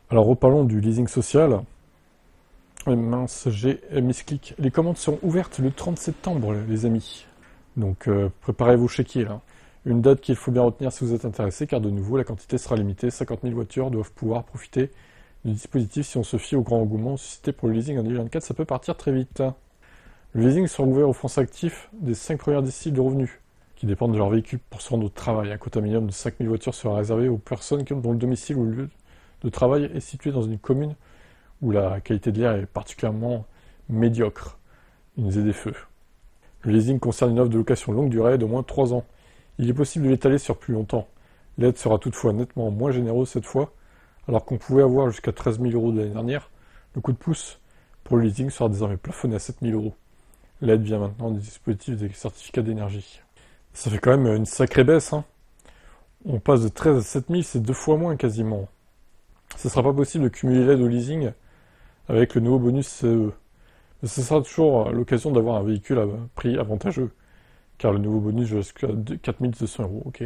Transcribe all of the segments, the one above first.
Alors reparlons du leasing social. Mince, j'ai misclick. Les commandes seront ouvertes le 30 septembre, les amis. Donc préparez vos chéquiers là. Une date qu'il faut bien retenir si vous êtes intéressé, car de nouveau la quantité sera limitée. 50 000 voitures doivent pouvoir profiter du dispositif. Si on se fie au grand engouement suscité pour le leasing en 2024, ça peut partir très vite. Le leasing sera ouvert aux Français actifs des 5 premières déciles de revenus, qui dépendent de leur véhicule pour se rendre au travail. Un quota minimum de 5 000 voitures sera réservé aux personnes dont le domicile ou le lieu de travail est situé dans une commune où la qualité de l'air est particulièrement médiocre, une ZFE. Le leasing concerne une offre de location longue durée d'au moins 3 ans. Il est possible de l'étaler sur plus longtemps. L'aide sera toutefois nettement moins généreuse cette fois, alors qu'on pouvait avoir jusqu'à 13 000 € de l'année dernière. Le coup de pouce pour le leasing sera désormais plafonné à 7 000 €. L'aide vient maintenant des dispositifs des certificats d'énergie. Ça fait quand même une sacrée baisse, hein. On passe de 13 à 7 000, c'est 2 fois moins quasiment. Ce ne sera pas possible de cumuler l'aide au leasing avec le nouveau bonus CE. Mais ce sera toujours l'occasion d'avoir un véhicule à prix avantageux, car le nouveau bonus jusqu'à 4 200 €, ok.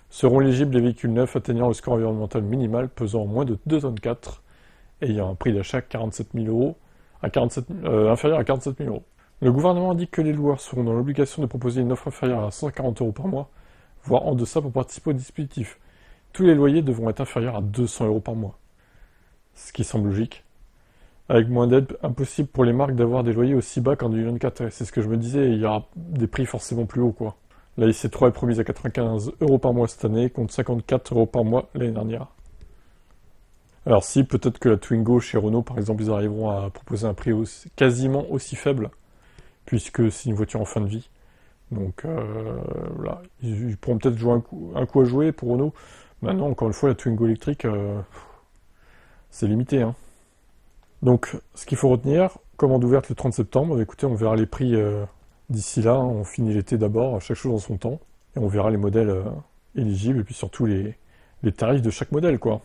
Seront éligibles les véhicules neufs atteignant le score environnemental minimal pesant moins de 2,4 tonnes et ayant un prix d'achat 47 000 €, inférieur à 47 000 €. Le gouvernement indique que les loueurs seront dans l'obligation de proposer une offre inférieure à 140 € par mois, voire en deçà pour participer au dispositif. Tous les loyers devront être inférieurs à 200 € par mois. Ce qui semble logique. Avec moins d'aide, impossible pour les marques d'avoir des loyers aussi bas qu'en 2024. C'est ce que je me disais, il y aura des prix forcément plus hauts, quoi. La IC3 est promise à 95 € par mois cette année, contre 54 € par mois l'année dernière. Alors si, peut-être que la Twingo chez Renault, par exemple, ils arriveront à proposer un prix quasiment aussi faible, puisque c'est une voiture en fin de vie. Donc là, ils pourront peut-être jouer un coup à jouer pour Renault. Maintenant, encore une fois, la Twingo électrique, c'est limité, hein. Donc, ce qu'il faut retenir, commande ouverte le 30 septembre, écoutez, on verra les prix d'ici là, hein. On finit l'été d'abord, chaque chose en son temps, et on verra les modèles éligibles, et puis surtout les tarifs de chaque modèle, quoi.